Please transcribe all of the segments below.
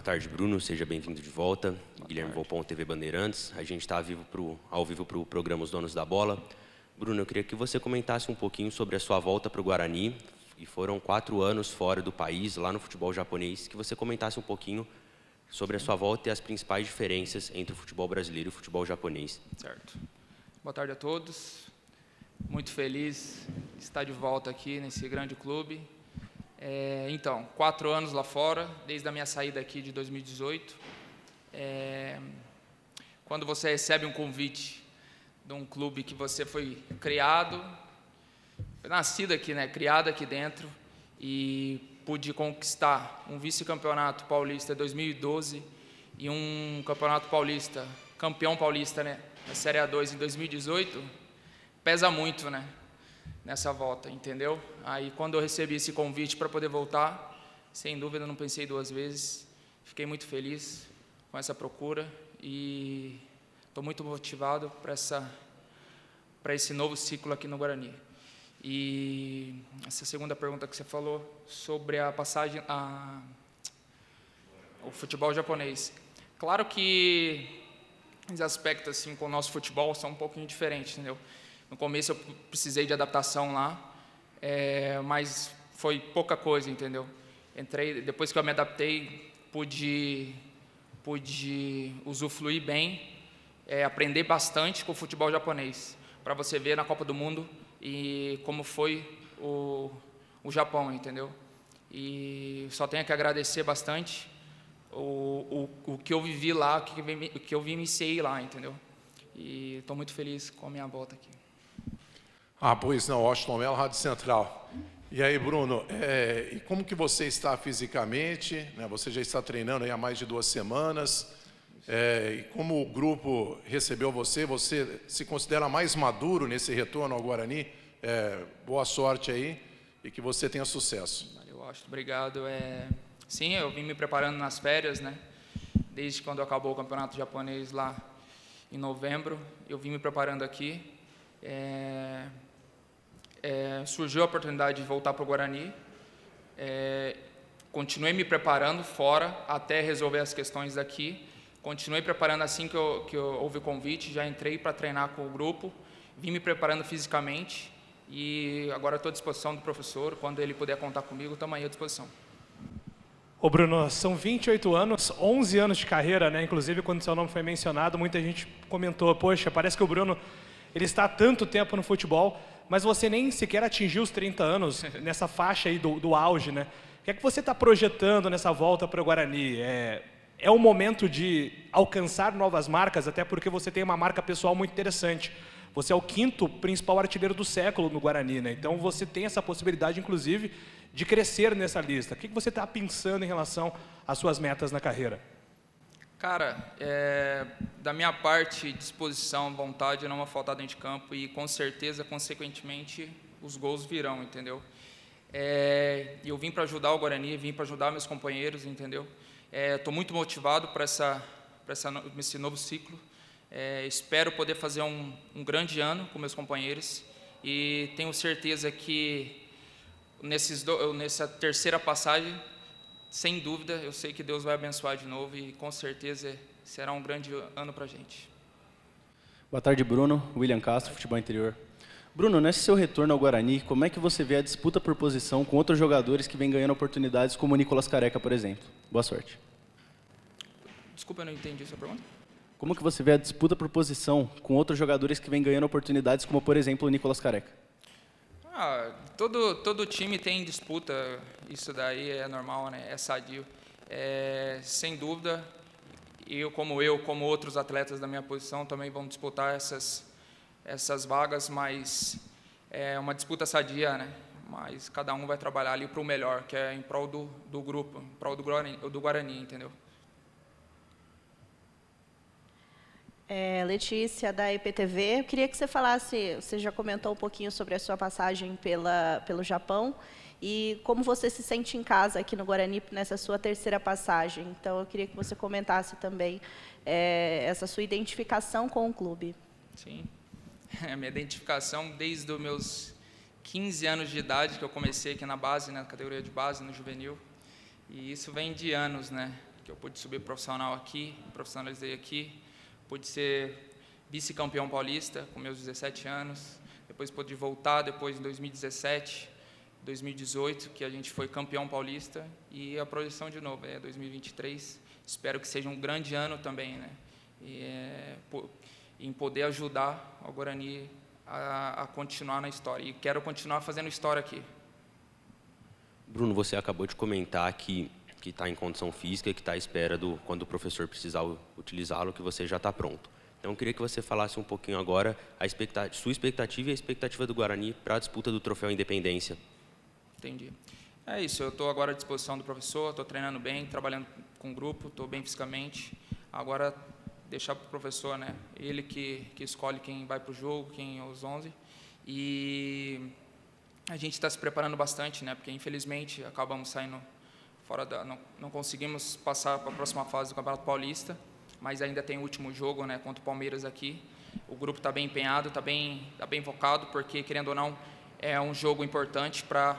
Boa tarde, Bruno. Seja bem-vindo de volta. Guilherme Volpon, TV Bandeirantes. A gente está ao vivo para o programa Os Donos da Bola. Bruno, eu queria que você comentasse um pouquinho sobre a sua volta para o Guarani. E foram 4 anos fora do país, lá no futebol japonês. Que você comentasse um pouquinho sobre a sua volta e as principais diferenças entre o futebol brasileiro e o futebol japonês. Certo. Boa tarde a todos. Muito feliz de estar de volta aqui nesse grande clube. Então, 4 anos lá fora, desde a minha saída aqui de 2018. Quando você recebe um convite de um clube que você foi criado, foi nascido aqui, né, criado aqui dentro, e pude conquistar um vice-campeonato paulista em 2012 e um campeonato paulista, campeão paulista, né, da Série A2 em 2018, pesa muito, né, nessa volta, entendeu? Aí, quando eu recebi esse convite para poder voltar, sem dúvida, não pensei 2 vezes, fiquei muito feliz com essa procura e estou muito motivado para esse novo ciclo aqui no Guarani. E essa segunda pergunta que você falou sobre a passagem, o futebol japonês. Claro que os aspectos assim, com o nosso futebol são um pouquinho diferentes, entendeu? No começo eu precisei de adaptação lá, mas foi pouca coisa, entendeu? Depois que eu me adaptei, pude usufruir bem, aprender bastante com o futebol japonês, para você ver na Copa do Mundo e como foi o Japão, entendeu? E só tenho que agradecer bastante o que eu vivi lá, o que eu vivenciei lá, entendeu? E estou muito feliz com a minha volta aqui. Pois não, Washington Mello, Rádio Central. E aí, Bruno, e como que você está fisicamente? Né? Você já está treinando aí há mais de 2 semanas. E como o grupo recebeu você, você se considera mais maduro nesse retorno ao Guarani? Boa sorte aí e que você tenha sucesso. Valeu, Washington, obrigado. Sim, eu vim me preparando nas férias, né? Desde quando acabou o campeonato japonês lá em novembro, eu vim me preparando aqui. Surgiu a oportunidade de voltar para o Guarani. Continuei me preparando fora até resolver as questões daqui. Continuei preparando assim que houve o convite, já entrei para treinar com o grupo, vim me preparando fisicamente e agora estou à disposição do professor, quando ele puder contar comigo, estamos aí à disposição. Ô Bruno, são 28 anos, 11 anos de carreira, né? Inclusive quando seu nome foi mencionado, muita gente comentou, poxa, parece que o Bruno ele está há tanto tempo no futebol, mas você nem sequer atingiu os 30 anos nessa faixa aí do auge, né? O que é que você está projetando nessa volta para o Guarani? É o momento de alcançar novas marcas, até porque você tem uma marca pessoal muito interessante. Você é o 5º principal artilheiro do século no Guarani, né? Então você tem essa possibilidade, inclusive, de crescer nessa lista. O que você está pensando em relação às suas metas na carreira? Cara, da minha parte, disposição, vontade não vai faltar dentro de campo e com certeza, consequentemente, os gols virão, entendeu? Eu vim para ajudar o Guarani, vim para ajudar meus companheiros, entendeu? Estou muito motivado para esse novo ciclo. Espero poder fazer um grande ano com meus companheiros e tenho certeza que nessa terceira passagem, sem dúvida, eu sei que Deus vai abençoar de novo e com certeza será um grande ano para a gente. Boa tarde, Bruno. William Castro, Futebol Interior. Bruno, nesse seu retorno ao Guarani, como é que você vê a disputa por posição com outros jogadores que vêm ganhando oportunidades, como o Nicolas Careca, por exemplo? Boa sorte. Desculpa, eu não entendi a sua pergunta. Como que você vê a disputa por posição com outros jogadores que vêm ganhando oportunidades, como, por exemplo, o Nicolas Careca? Todo time tem disputa, isso daí é normal, né? É sadio. Sem dúvida, como outros atletas da minha posição, também vão disputar essas vagas, mas é uma disputa sadia, né? Mas cada um vai trabalhar ali para o melhor, que é em prol do grupo, em prol do Guarani, entendeu? Letícia, da IPTV, eu queria que você falasse, você já comentou um pouquinho sobre a sua passagem pelo Japão e como você se sente em casa aqui no Guarani nessa sua terceira passagem. Então, eu queria que você comentasse também essa sua identificação com o clube. Sim, a minha identificação desde os meus 15 anos de idade, que eu comecei aqui na base, né, na categoria de base, no juvenil, e isso vem de anos, né, que eu pude subir profissional aqui, me profissionalizei aqui, pude ser vice-campeão paulista com meus 17 anos, depois pude voltar depois em 2017, 2018, que a gente foi campeão paulista, e a projeção de novo, 2023, espero que seja um grande ano também, né? Em poder ajudar o Guarani a continuar na história, e quero continuar fazendo história aqui. Bruno, você acabou de comentar que está em condição física, que está à espera quando o professor precisar utilizá-lo, que você já está pronto. Então, eu queria que você falasse um pouquinho agora sua expectativa e a expectativa do Guarani para a disputa do Troféu Independência. Entendi. É isso, eu estou agora à disposição do professor, estou treinando bem, trabalhando com o grupo, estou bem fisicamente. Agora, deixar para o professor, né? Ele que escolhe quem vai para o jogo, quem os 11. E a gente está se preparando bastante, né? Porque, infelizmente, acabamos saindo fora não conseguimos passar para a próxima fase do Campeonato Paulista, mas ainda tem o último jogo, né, contra o Palmeiras aqui. O grupo está bem empenhado, está bem focado, porque, querendo ou não, é um jogo importante para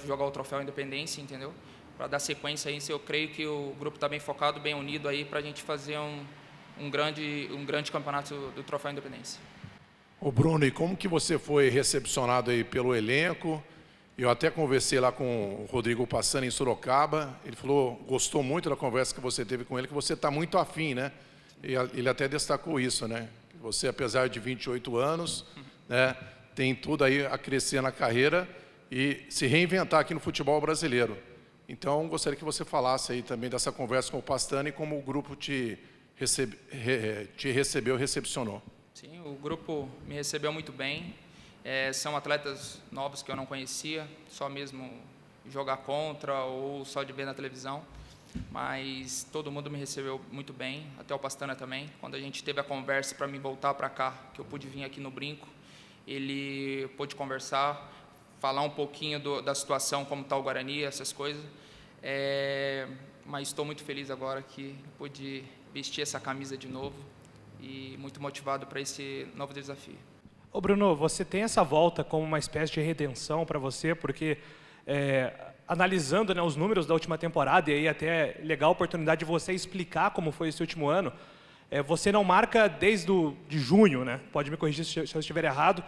jogar o Troféu Independência, entendeu? Para dar sequência a isso, eu creio que o grupo está bem focado, bem unido aí, para a gente fazer um grande campeonato do Troféu Independência. Ô Bruno, e como que você foi recepcionado aí pelo elenco? Eu até conversei lá com o Rodrigo Passani em Sorocaba, ele falou, gostou muito da conversa que você teve com ele, que você está muito afim, né? E ele até destacou isso, né? Você, apesar de 28 anos, né, tem tudo aí a crescer na carreira e se reinventar aqui no futebol brasileiro. Então, gostaria que você falasse aí também dessa conversa com o Pastani e como o grupo te recebeu, recepcionou. Sim, o grupo me recebeu muito bem. São atletas novos que eu não conhecia, só mesmo jogar contra ou só de ver na televisão. Mas todo mundo me recebeu muito bem, até o Pastana também. Quando a gente teve a conversa para mim voltar para cá, que eu pude vir aqui no Brinco, ele pôde conversar, falar um pouquinho da situação, como está o Guarani, essas coisas. Mas estou muito feliz agora que pude vestir essa camisa de novo e muito motivado para esse novo desafio. Ô Bruno, você tem essa volta como uma espécie de redenção para você, porque analisando, né, os números da última temporada, e aí até legal a oportunidade de você explicar como foi esse último ano, você não marca desde de junho, né? Pode me corrigir se eu estiver errado,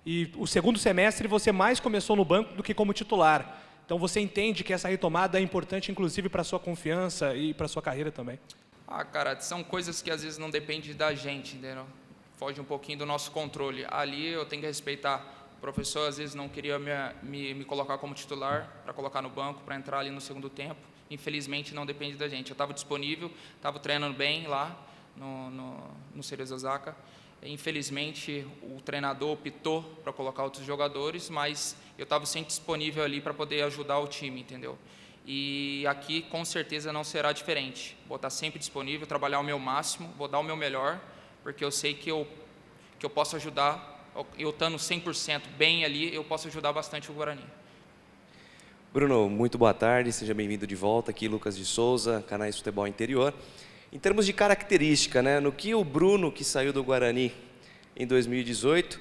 e o segundo semestre você mais começou no banco do que como titular. Então você entende que essa retomada é importante, inclusive, para a sua confiança e para a sua carreira também? Cara, são coisas que às vezes não dependem da gente, entendeu? Foge um pouquinho do nosso controle. Ali eu tenho que respeitar. O professor às vezes não queria me colocar como titular, para colocar no banco, para entrar ali no segundo tempo. Infelizmente não depende da gente. Eu estava disponível, estava treinando bem lá no Cerezo Osaka. Infelizmente o treinador optou para colocar outros jogadores, mas eu estava sempre disponível ali para poder ajudar o time, entendeu? E aqui com certeza não será diferente. Vou estar sempre disponível, trabalhar o meu máximo, vou dar o meu melhor, porque eu sei que eu posso ajudar, eu estando 100% bem ali, eu posso ajudar bastante o Guarani. Bruno, muito boa tarde, seja bem-vindo de volta aqui, Lucas de Souza, Canais Futebol Interior. Em termos de característica, né, no que o Bruno, que saiu do Guarani em 2018,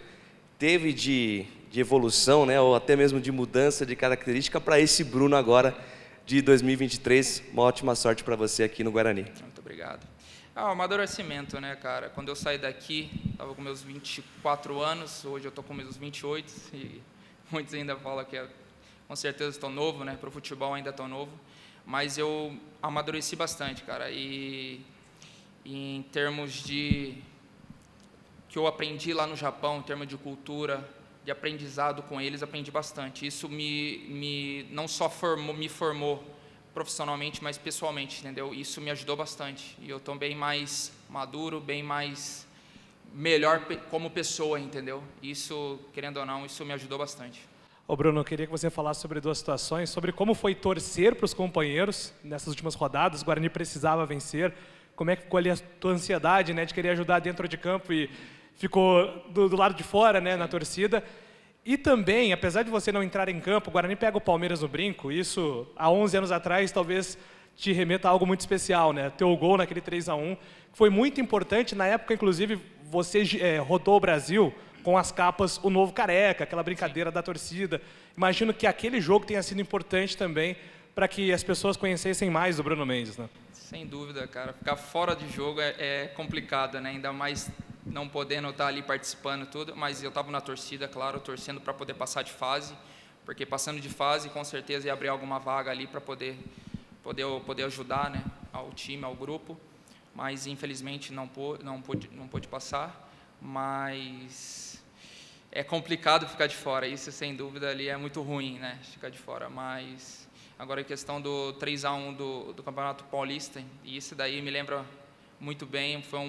teve de evolução, né, ou até mesmo de mudança de característica para esse Bruno agora de 2023, uma ótima sorte para você aqui no Guarani. Muito obrigado. O amadurecimento, né, cara? Quando eu saí daqui, estava com meus 24 anos, hoje eu estou com meus 28, e muitos ainda falam que com certeza estou novo, né? Para o futebol ainda estou novo, mas eu amadureci bastante, cara, e em termos de que eu aprendi lá no Japão, em termos de cultura, de aprendizado com eles, aprendi bastante. Isso não só me formou profissionalmente, mas pessoalmente, entendeu? Isso me ajudou bastante. E eu estou bem mais maduro, bem mais melhor como pessoa, entendeu? Isso, querendo ou não, isso me ajudou bastante. Ô Bruno, eu queria que você falasse sobre duas situações, sobre como foi torcer para os companheiros nessas últimas rodadas. O Guarani precisava vencer. Como é que ficou ali a tua ansiedade, né, de querer ajudar dentro de campo e ficou do lado de fora, né, na torcida? E também, apesar de você não entrar em campo, o Guarani pega o Palmeiras no Brinco, isso há 11 anos atrás talvez te remeta a algo muito especial, né? Teu gol naquele 3-1, foi muito importante, na época inclusive você rodou o Brasil com as capas O Novo Careca, aquela brincadeira da torcida. Imagino que aquele jogo tenha sido importante também para que as pessoas conhecessem mais do Bruno Mendes, né? Sem dúvida, cara. Ficar fora de jogo é complicado, né? Ainda mais não podendo estar ali participando e tudo. Mas eu estava na torcida, claro, torcendo para poder passar de fase. Porque passando de fase, com certeza ia abrir alguma vaga ali para poder ajudar, né, ao time, ao grupo. Mas infelizmente não pude passar. Mas é complicado ficar de fora. Isso, sem dúvida, ali é muito ruim, né? Ficar de fora. Mas agora a questão do 3-1 do Campeonato Paulista, e isso daí me lembra muito bem, foi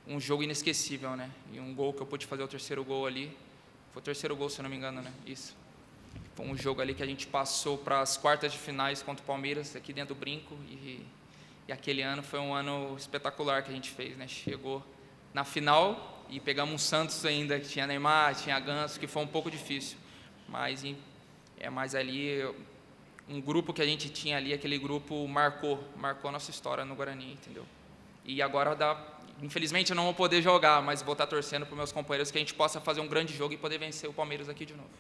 um jogo inesquecível, né? E um gol que eu pude fazer, o terceiro gol ali. Foi o terceiro gol, se eu não me engano, né? Isso. Foi um jogo ali que a gente passou para as quartas de finais contra o Palmeiras, aqui dentro do Brinco, e aquele ano foi um ano espetacular que a gente fez, né? Chegou na final e pegamos um Santos ainda, que tinha Neymar, tinha Ganso, que foi um pouco difícil. Mas ali, um grupo que a gente tinha ali, aquele grupo marcou a nossa história no Guarani, entendeu? E agora infelizmente eu não vou poder jogar, mas vou estar torcendo para os meus companheiros que a gente possa fazer um grande jogo e poder vencer o Palmeiras aqui de novo.